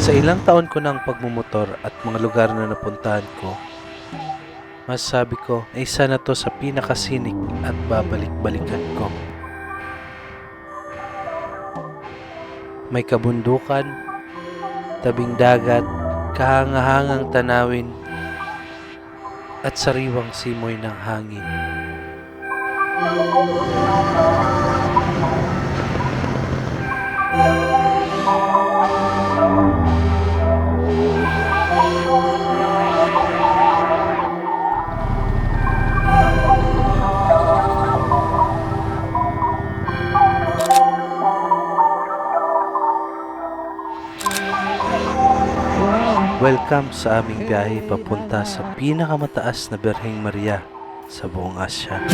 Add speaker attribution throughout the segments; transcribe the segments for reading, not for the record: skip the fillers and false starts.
Speaker 1: Sa ilang taon ko ng pagmumotor at mga lugar na napuntahan ko, masasabi ko na isa na to sa pinakasinik at babalik-balikan ko. May kabundukan, tabing dagat, kahangahangang tanawin, at sariwang simoy ng hangin. Welcome sa aming biyahe papunta sa pinakamataas na Birheng Maria sa buong Asya.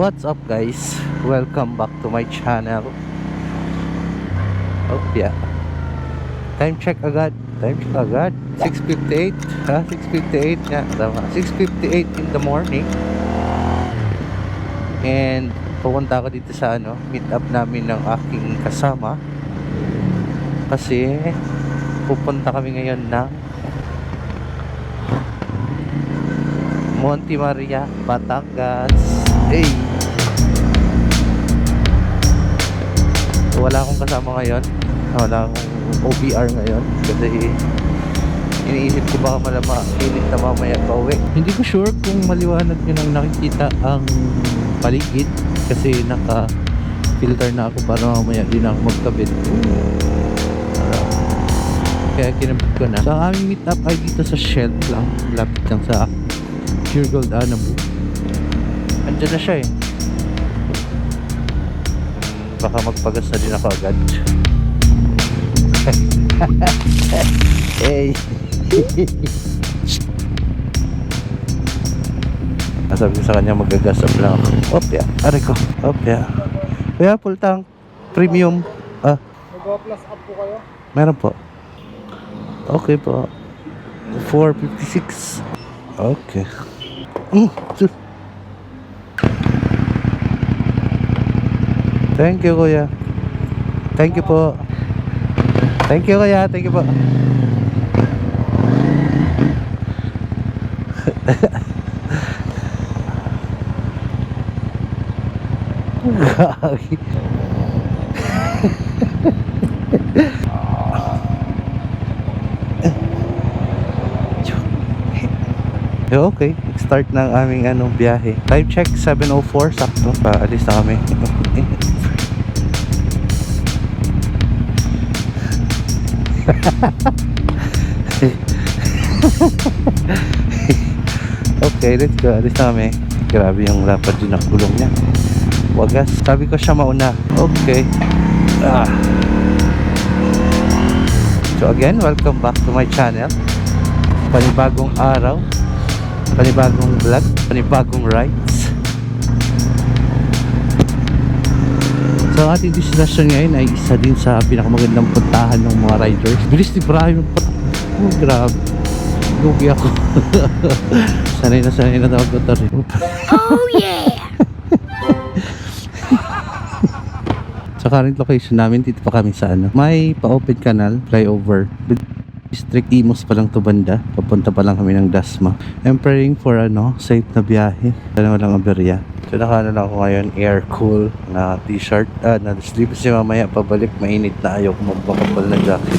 Speaker 1: What's up guys? Welcome back to my channel. Oh yeah. Time check agad. 6:58. 6:58 nga. Tama. 6:58 in the morning. And pupunta ako dito sa meet up namin ng aking kasama. Kasi pupunta kami ngayon ng Monte Maria, Batangas. Hey! Wala akong kasama ngayon. Wala akong OBR ngayon. Kasi iniisip ko baka pilit na mamaya pauwi. Hindi ko sure kung maliwanag nyo nang nakikita ang paligid. Kasi naka-filter na ako para mamaya din ako magkabit. Kaya kinabit ko na. So ang aming meet up ay dito sa Shell lang. Lapit lang sa Pure Gold Anabu. Andiyan na siya eh. Baka magpagas na din ako agad. Hey. Sabi ko sa kanya magagas up lang ako. Opya, aray ko. Opya. Kaya full tank premium.
Speaker 2: Mag-plus up po kayo?
Speaker 1: Meron po. Okay po. 456. Okay. Thank you kuya. Thank you po. Thank you kuya. Thank you po. Okay, start ng aming biyahe. Time check 7:04, sakto. Paalis na kami. Okay, let's go. Alis na kami. Grabe yung lapad din ang gulong niya. Wagas. Sabi ko siya mauna. Okay. So again, welcome back to my channel. Panibagong araw, panibagong vlog, panibagong rides. So ang ating destination ngayon ay isa din sa pinakamagandang puntahan ng mga riders. Bilis ni Brian. Oh, grabe. Lugi ako. sanay na tawag motor.
Speaker 3: Oh yeah!
Speaker 1: Sa current location namin, dito pa kami sa may pa-open canal, flyover. District Imus pa lang to banda. Papunta pa lang kami ng Dasma. I'm praying for safe na biyahe. Sana walang aberya. So naka lang ako ngayon, air cool na t-shirt. Na sleeves si mamaya pabalik. Mainit na, ayaw ko magpakapal na jacket.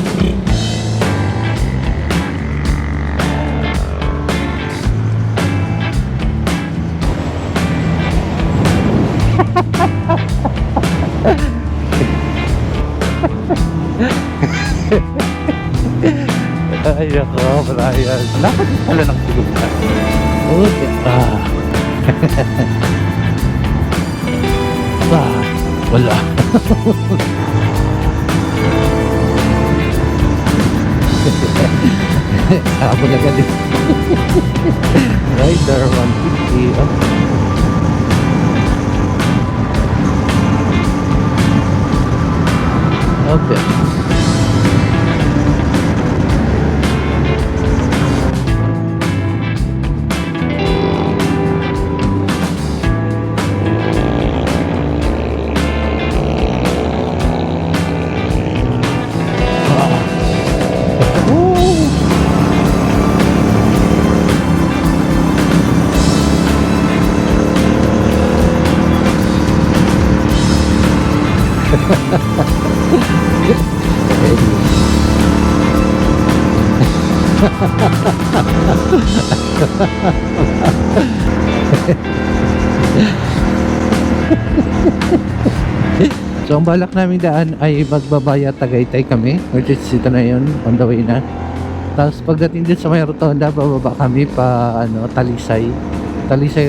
Speaker 1: Ay ako, Brian. Dapat pala ng tulog na. Okay. Wala. Ako na din. Rider 150. Okay. So ang balak namin daan ay Magbabaya Tagaytay kami, which is ito na yun, on the way na. Tapos pagdating din sa may rotonda, bababa kami pa Talisay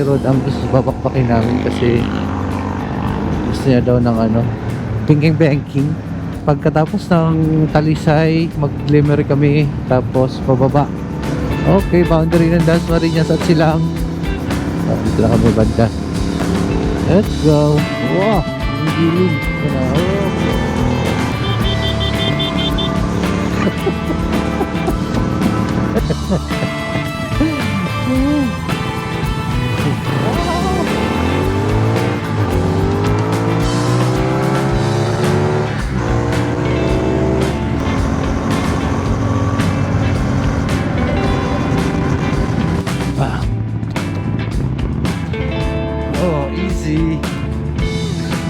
Speaker 1: Road ang gusto babakbakin namin kasi gusto niya daw ng banking. Pagkatapos ng Talisay, mag-Glimmer kami, tapos pababa. Okay, boundary ng Dasmariñas at Silang. Dito na kami banda. Let's go. Wow, ang giling. Oh, easy.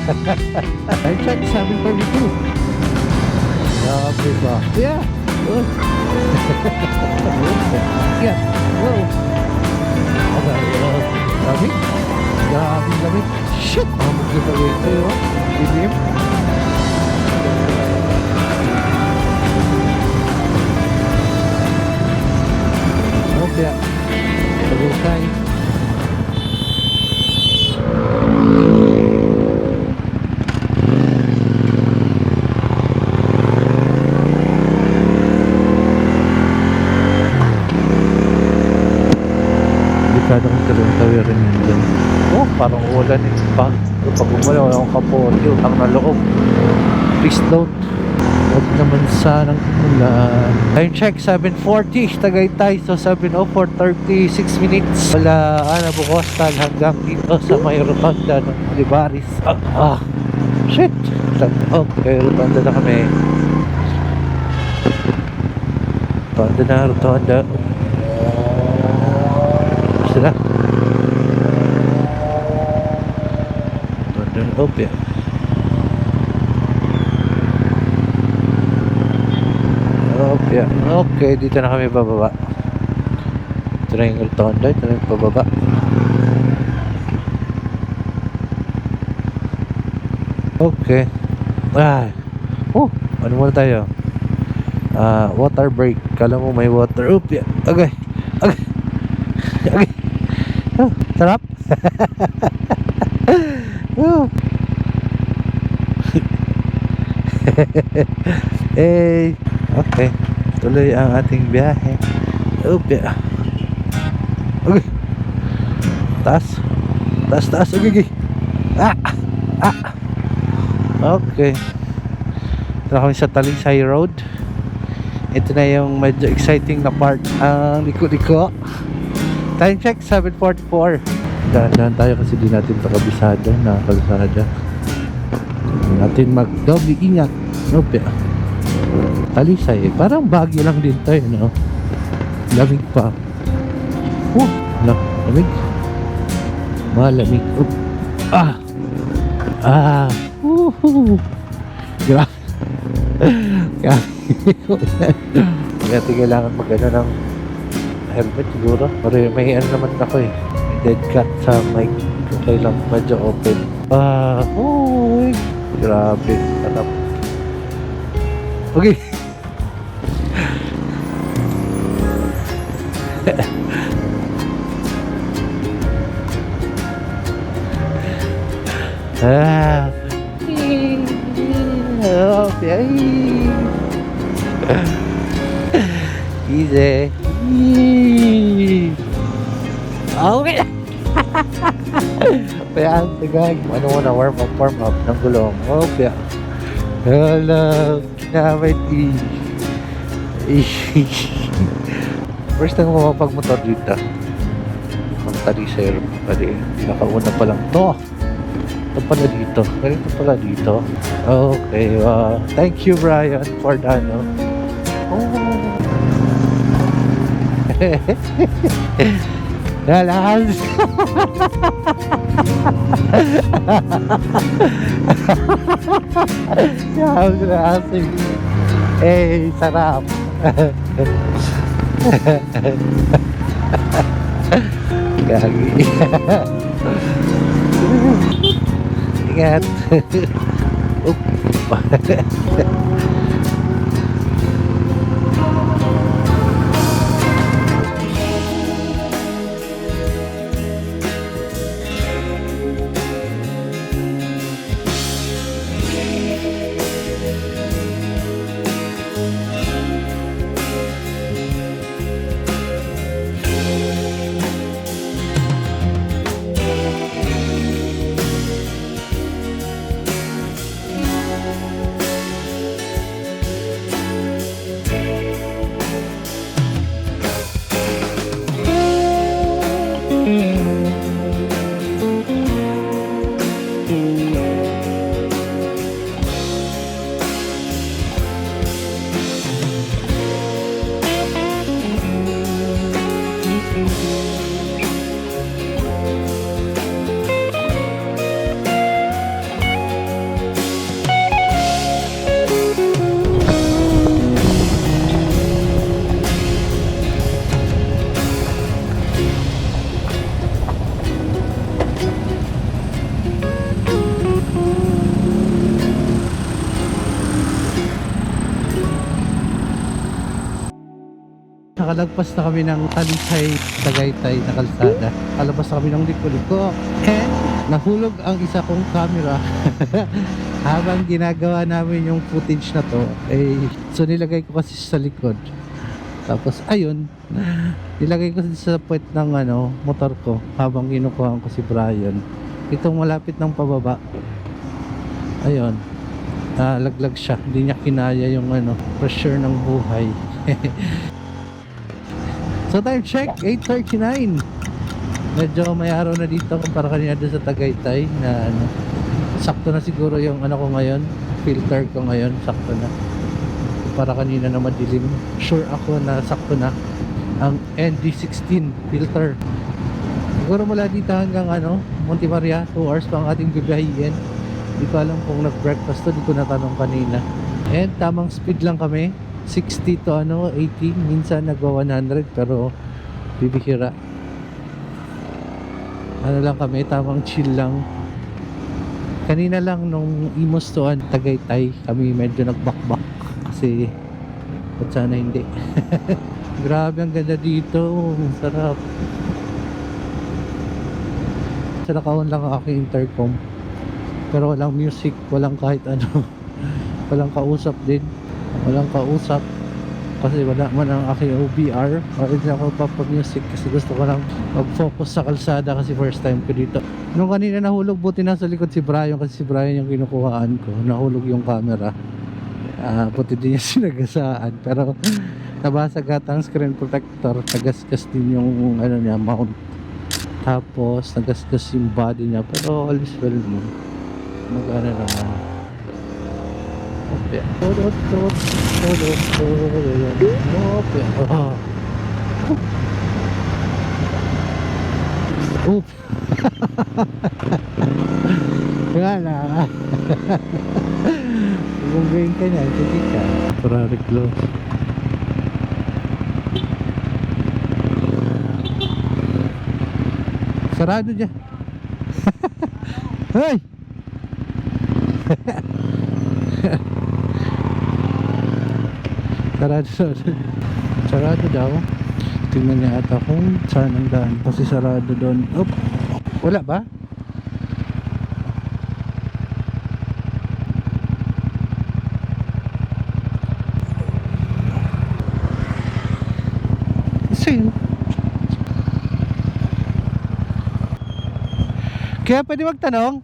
Speaker 1: I tried 732. Grabe ba? Yeah. Oh. Yeah. Whoa. Okay. Grabe. Grabe. Shit. Mag-giveaway ito yun. Dilim. Okay. Pagkakay. Delikado kong tawirin yun dyan. Oh, parang ulan eh. Pag umula, wala akong kapote. Utang na loob. Please don't. Huwag naman sanang ulan. Time check, 7:40. Tagaytay. So 7:04, 36 minutes. Wala, Bukostan hanggang dito sa may rotonda ng Olivares. Shit. Okay, rotonda na kami. Rotonda. Sila. Opia. Okay, dito na kami bababa. Ito na yung rotonda, ito na yung pababa. Okay. Ano muna tayo? Water break. Kala mo may water. Okay. Sarap. Okay. Tuloy ang ating biyahe. Okay. Taas. Okay. Okay. Ito na kami sa Talisay Road. Ito na yung medyo exciting na part. Ang liko-liko. Time check, 7:44. Dahan-dahan tayo kasi di natin pakabisado na kalsada. Hindi natin mag-doble ingat. Okay. Talisay, parang Baguio lang din tayo, no? Lamig pa. Lamig. Malamig. Grabe. Kaya kailangan mag-ano ng helmet siguro. Pero may naman ako eh. May dead cat sa mic. Okay lang, medyo open. Grabe. Sarap. Okay. Ah. Okay. Easy. Okay. Kaya tagag. Ano mo na warm up ng gulong. Okay. Hello. Kinamay First time mo mapagmotor dito. Ang talisay pwede. Pinakauna pa lang to. Ito pala dito. Ganito pala dito. Okay. Thank you, Brian, for that. No? Oh. Dalas. Asing. Eh, sarap. Gagi. Ingat. Oop. Nakalagpas na kami ng Talisay Tagaytay na kalsada. Kalabas na kami ng liko-liko. And nahulog ang isa kong camera habang ginagawa namin yung footage na to. So nilagay ko kasi sa likod. Tapos ayun, nilagay ko sa puwet ng motor ko habang kinukuhaan ko si Brian. Itong malapit ng pababa. Ayun. Laglag siya. Hindi niya kinaya yung pressure ng buhay. So time check, 8:39. Medyo may araw na dito kumpara kanina doon sa Tagaytay na sakto na siguro yung ko ngayon, filter ko ngayon, sakto na. Para kanina na madilim. Sure ako na sakto na ang ND16 filter. Siguro mula dito hanggang Monte Maria, 2 hours pa ang ating bibiyahin. Hindi ko alam kung nag-breakfast to, di ko natanong kanina. And tamang speed lang kami. 60 to 80, minsan nagwa 100 pero bibihira. Lang kami, tamang chill lang. Kanina lang nung Imus to Tagaytay, kami medyo nagbakbak kasi at sana hindi. Grabe ang ganda dito, sarap. Sa nakaon lang ang aking intercom pero walang music, walang kahit walang kausap din. Walang kausap kasi wala man ang aking OBR o hindi ako papamusic kasi gusto ko lang mag-focus sa kalsada kasi first time ko dito. Nung kanina nahulog, buti nasa likod si Brian kasi si Brian yung kinukuhaan ko. Nahulog yung camera. Buti din niya sinagasaan pero nabasag ata ang screen protector. Nagasgas din yung niya, mount. Tapos nagasgas yung body niya pero all is well mo. Magana naman. Oop. Wala. Kung gain ka na, sige ka. Para close. Sarado dyan. Hoy! Sarado daw. Tingnan niya ata kung saan ang daan kasi sarado doon. Oop. Wala ba? Kaya pwede magtanong,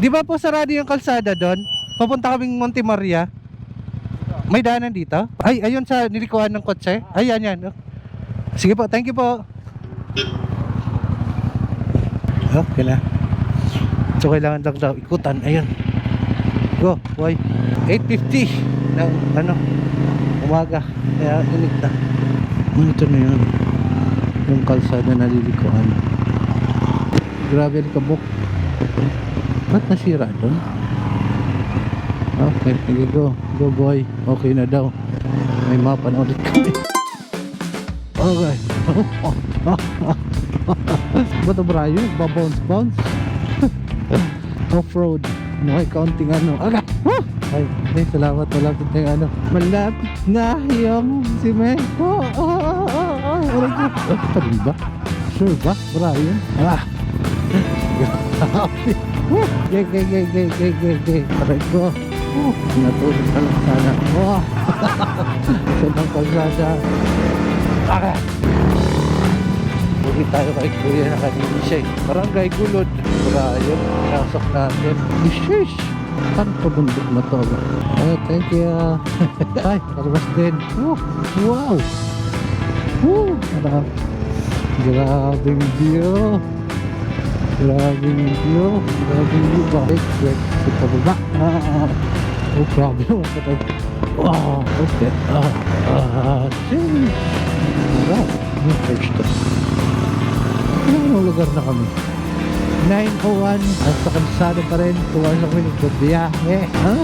Speaker 1: di ba po sarado yung kalsada doon? Papunta kaming Monte Maria. May daanan dito? Ay, ayun sa nilikuan ng kotse. Ayan, yan. Sige po, thank you po. Okay na. So kailangan lang daw ikutan. Ayun. Go, boy. 8:50 ng umaga. Kaya init na. Ito na yun. Yung kalsada na lilikuan. Grabe ang kabuk. Ba't nasira doon? Okay, sige, go. Go, boy. Okay na daw. May mapa na ulit kami. Okay. Ba't Brian? Ba-bounce? Off-road. No, may kaunting Aga! Ay, salamat. Malapit na yung Malapit na yung simento. Aray ko. Pa rin ba? Sure ba, Brian? Grabe. Gay. Aray ko. Natulog ka lang sana. Sa ng kalsada. Uwi tayo kay Kuya na kanina siya. Barangay Gulod. Brian, pinasok natin. Ishish! Saan pa bundok na to? Thank you. Ay, kalabas din. Wow! Grabing view. Grabing view ba? Wait, sa baba. Grabe naman ito. Okay. Yung church to. Anong lugar na kami? 901 at sa kalsada pa rin. Tuwas ako nagbabiyahe.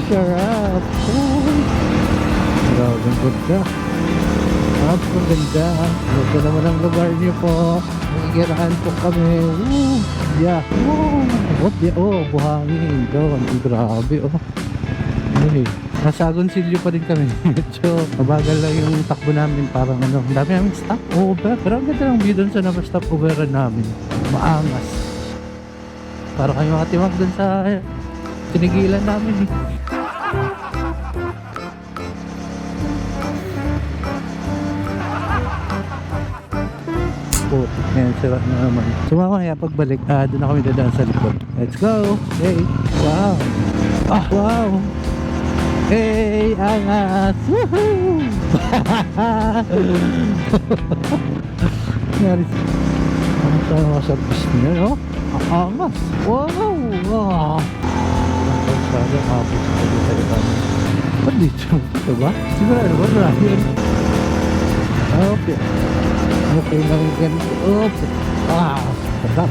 Speaker 1: Sarap. Grabing ganda. Ang ganda. Ito naman ang lugar niyo po. Nagigiraan po kami. Yeah. Buhangin doon. Grabe. Hey. Nasa Agoncillo pa rin kami. Medyo mabagal lang yung takbo namin. Parang ang dami namin stopover. Pero ang ganda ng view doon sa stopoveran namin. Maangas. Para kayo makatimag doon sa tinigilan namin. Ngayon, sira na naman. So mamaya pagbalik, doon na kami dadaan sa likod. Let's go! Hey! Wow! Wow! Hey! Angas! Woohoo! Nangyari sa mga service niya, no? Angas! Wow! Ang kalsada, kapos sa pagkakalitan. Ba't dito? Ito ba? Sigurado ba? Brian? Okay. Okay lang ganito. Sarap.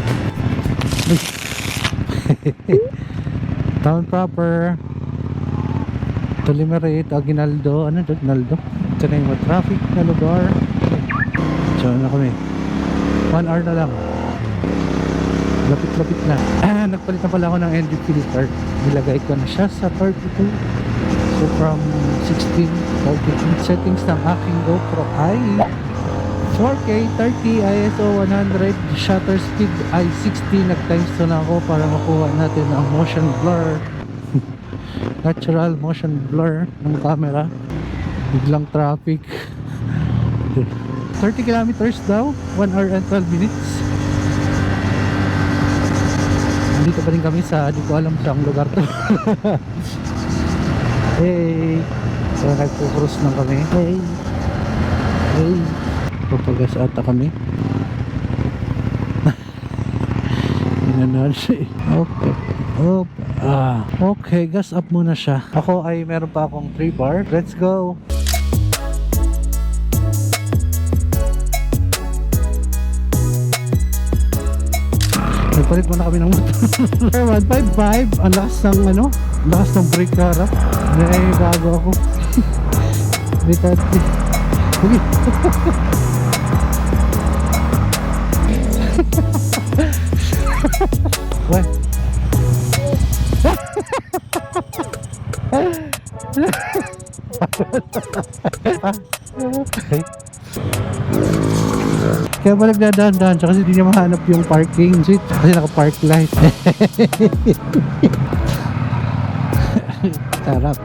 Speaker 1: Town proper. Tolimerate, Aguinaldo. Ano doon? Naldo? Ito na yung traffic na lugar. So na kami. 1 hour na lang. Lapit-lapit na. Nagpalit na pala ako ng ND filter. Nilagay ko na siya sa 32. So from 16, 32 settings ng aking GoPro ay 4K, 30, ISO 100, shutter speed ay 60. Nag-times 2 na ako para makuha natin ang motion blur. Natural motion blur ng camera. Biglang traffic. 30 kilometers daw, 1 hour and 12 minutes. Nandito pa rin kami sa, di ko alam saan lugar to. Hey! So nagpo-cruise lang kami. Hey! Papagas ata kami. Inanan siya. Okay. Okay, gas up muna siya. Ako ay meron pa akong 3 bar. Let's go. Nagpalit muna kami ng motor. 155. Ang lakas ng lakas ng brake harap. May bago ako. May tati. Sige. What? Okay. Kaya ba nagdadaan-daan siya kasi hindi niya mahanap yung parking seat kasi naka-park light. Sarap.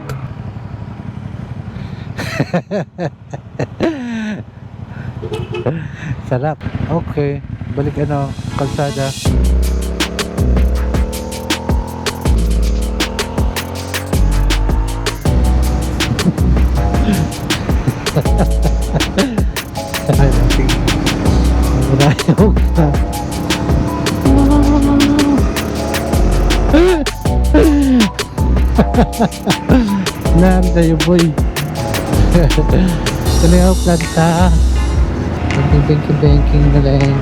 Speaker 1: Sarap. Okay. Balik kalsada. Ay, nating marayog na. Nanda yung boy. Ito na yung planta. Banking na lang.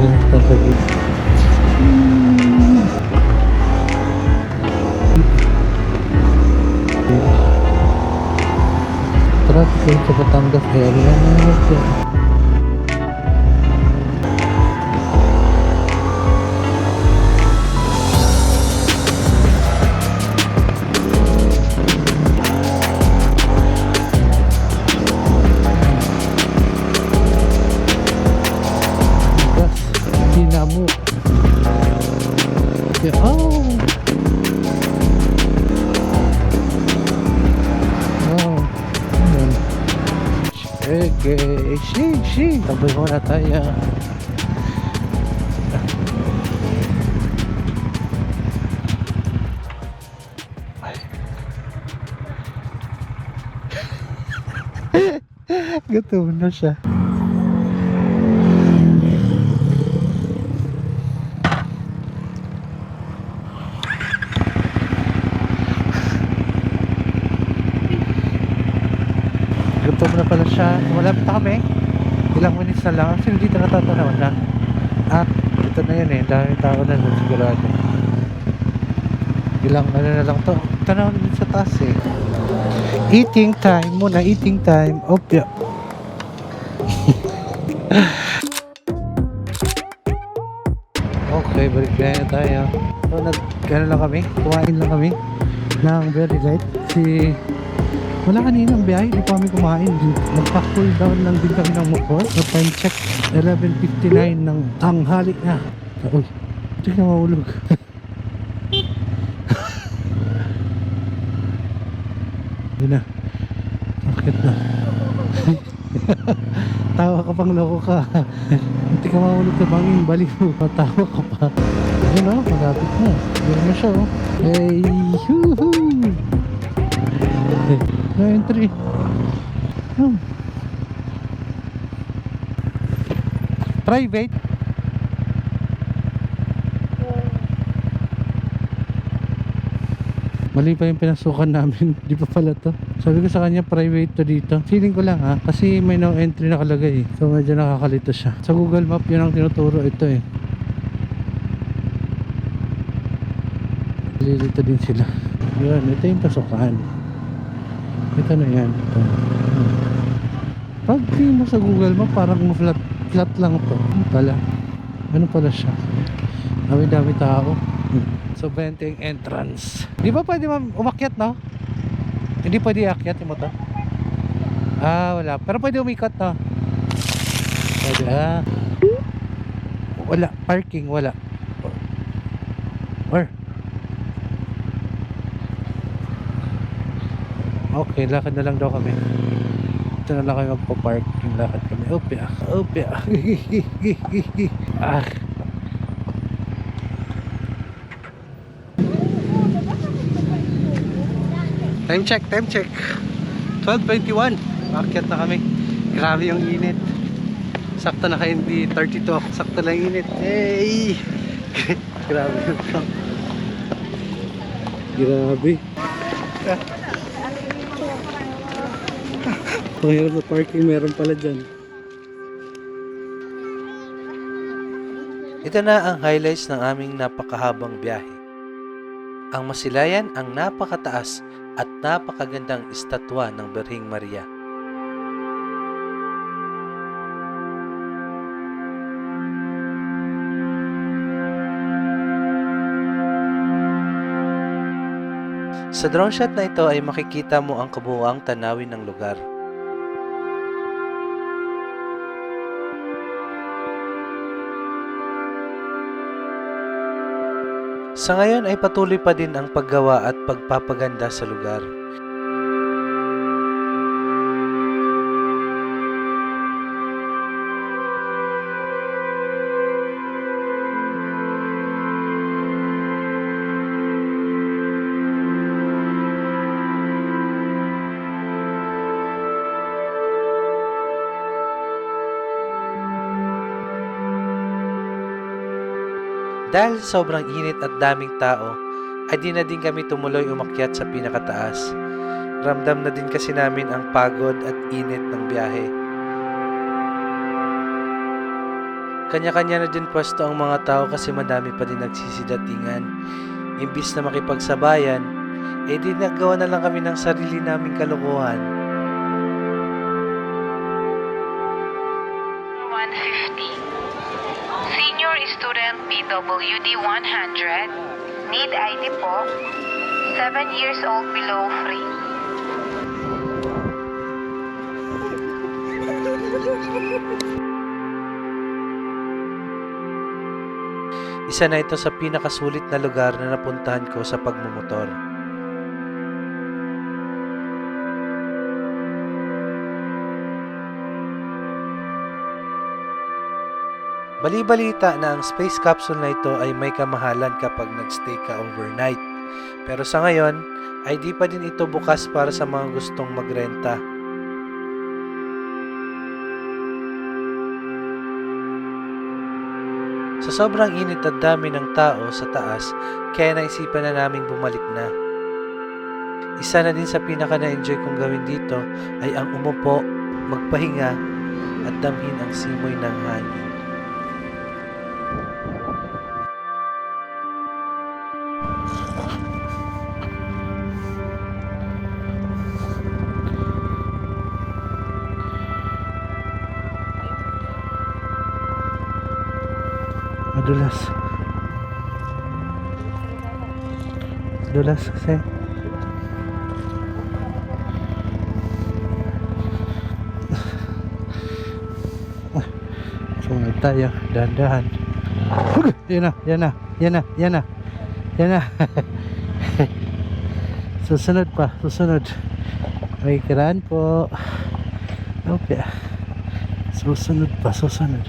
Speaker 1: Ganito sa gitna. Traffic sa Batangas kaya ganyan. Dinamo. Oh. Wow. Ayan. Shake. Tambay muna tayo. Gutom na siya. Gutom na pala siya. Malapit na kami. Ilang minutes na lang. Actually, dito natatanaw na. At ito na yun eh. Daming tao na nun sigurado. Ilang ano na lang to. Tanaw na din sa taas eh. Eating time muna. Eating time. Opya. Okay, balik na tayo. So, gano lang kami. Kumain lang kami ng very light. Wala kaninang biyahe, di pa kami kumain. Magpa-cool down lang din kami ng motor. So time check, 11:59 ng tanghali na. Uy, hindi na mahulog. Hindi na. Sakit na. Tawa ka pang loko ka. Hindi ka mahulog sa bangin, baliw. Matawa ka pa. Ayun o, malapit na. Ayun na siya o. Hey, hoo-hoo! No entry. Private. Mali pa yung pinasukan namin. Di pa pala to. Sabi ko sa kanya private to dito. Feeling ko lang ha. Kasi may no entry nakalagay eh. So medyo nakakalito siya. Sa Google Map yun ang tinuturo ito eh. Lilito din sila. Yun. Ito yung pasukan. Ito na yan. Ito. Pag tingin mo sa Google Map parang flat lang to. Ano pala siya? Dami tao. So 20 yung entrance. Di ba pwede umakyat no? Hindi pwede iakyat yung motor? Ah wala. Pero pwede umikot no? Pwede wala. Parking wala. Or okay, lakad na lang daw kami. Ito na lang kami magpa-park. Yung lakad kami. Opya. Time check. 12:21. Akyat na kami. Grabe yung init. Sakto na kayo hindi 32 ako. Sakto lang init. Hey! Grabe yung truck. Grabe. Pahirap na parking meron pala dyan.
Speaker 4: Ito na ang highlights ng aming napakahabang biyahe. Ang masilayan ang napakataas at napakagandang estatwa ng Birheng Maria. Sa drone shot na ito ay makikita mo ang kabuuang tanawin ng lugar. Sa ngayon ay patuloy pa din ang paggawa at pagpapaganda sa lugar. Dahil sa sobrang init at daming tao, ay di na din kami tumuloy umakyat sa pinakataas. Ramdam na din kasi namin ang pagod at init ng biyahe. Kanya-kanya na din pwesto ang mga tao kasi madami pa din nagsisidatingan. Imbis na makipagsabayan, di naggawa na lang kami ng sarili naming kalokohan.
Speaker 5: 150. Senior Student PWD 100. Need ID po. 7 years old below free.
Speaker 4: Isa na ito sa pinakasulit na lugar na napuntahan ko sa pagmumotor. Bali-balita na ang space capsule na ito ay may kamahalan kapag nagstay ka overnight. Pero sa ngayon, ay di pa din ito bukas para sa mga gustong magrenta. Sa sobrang init at dami ng tao sa taas, kaya naisipan na naming bumalik na. Isa na din sa pinaka na-enjoy kong gawin dito ay ang umupo, magpahinga at damhin ang simoy ng hangin.
Speaker 1: Madulas. Madulas kasi. Sumunod tayo. Dahan-dahan. Yan na. Yan na. Yan na. Yan na. Yan na. Susunod pa. Susunod. May kiraan po. Okay. Susunod pa. Susunod.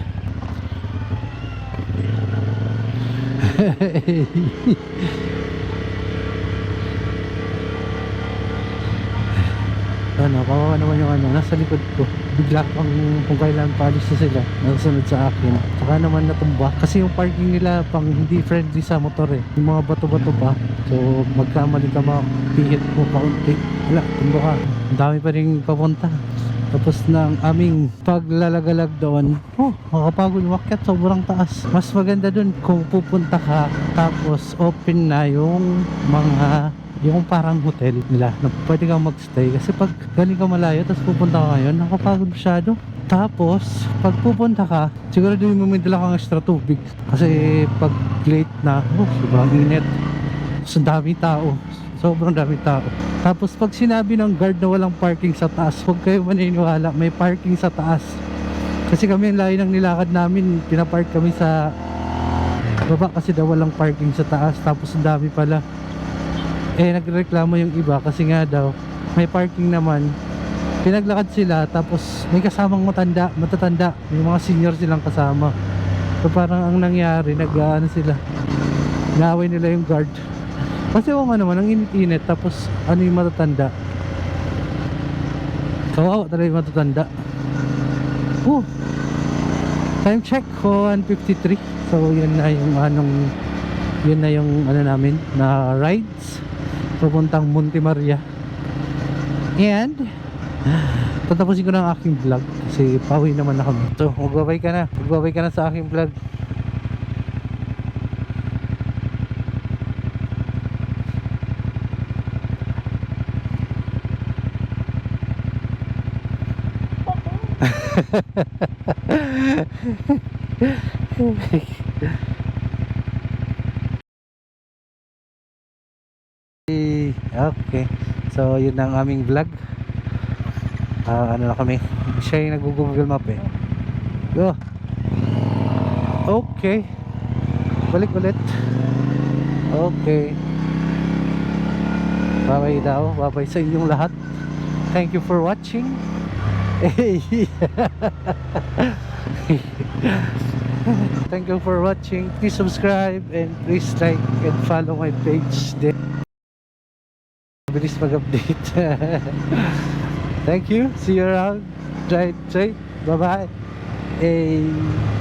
Speaker 1: Ano, kawawa naman yung nasa likod ko. Bigla kang kung kailan paalis na sila, nasunod sa akin. Saka naman natumba kasi yung parking nila pang hindi friendly sa motor eh. Yung mga bato-bato pa. So magkamali ka, mapihit mo paunti. Wala, tumba ka. Ang dami pa rin papunta. Tapos na ang aming paglalagalag doon, makapagod umakyat, sobrang taas. Mas maganda doon kung pupunta ka, tapos open na yung mga, yung parang hotel nila na pwede kang magstay. Kasi pag galing ka malayo, tapos pupunta ka ngayon, nakapagod masyado. Tapos, pag pupunta ka, siguro din mo may dala kang extra tubig. Kasi pag late na, sobrang init. So, dami tao. Sobrang dami tao. Tapos pag sinabi ng guard na walang parking sa taas, huwag kayo maniniwala, may parking sa taas. Kasi kami ang layo ng nilakad namin, pinapark kami sa baba kasi daw walang parking sa taas. Tapos ang dami pala. Nagreklamo yung iba kasi nga daw may parking naman. Pinaglakad sila tapos may kasamang matatanda. May mga senior silang kasama. So parang ang nangyari, sila. Naaway nila yung guard. Kasi naman ang init-init tapos ano yung matatanda. Kawawa talaga yung matatanda. Time check ko 1:53. So yun na yung ano namin na rides papuntang Monte Maria. And tatapusin ko na ang aking vlog kasi pauwi naman na kami. So magbabay ka na sa aking vlog. Okay, so yun ang aming vlog. Ano na kami, siya yung nag-google map eh. Go. Okay, balik ulit. Okay, bye daw, bye sa inyong lahat. Thank you for watching. Thank you for watching. Please subscribe and please like and follow my page. Bilis mag-update. Thank you. See you around. Drive safe. Bye bye.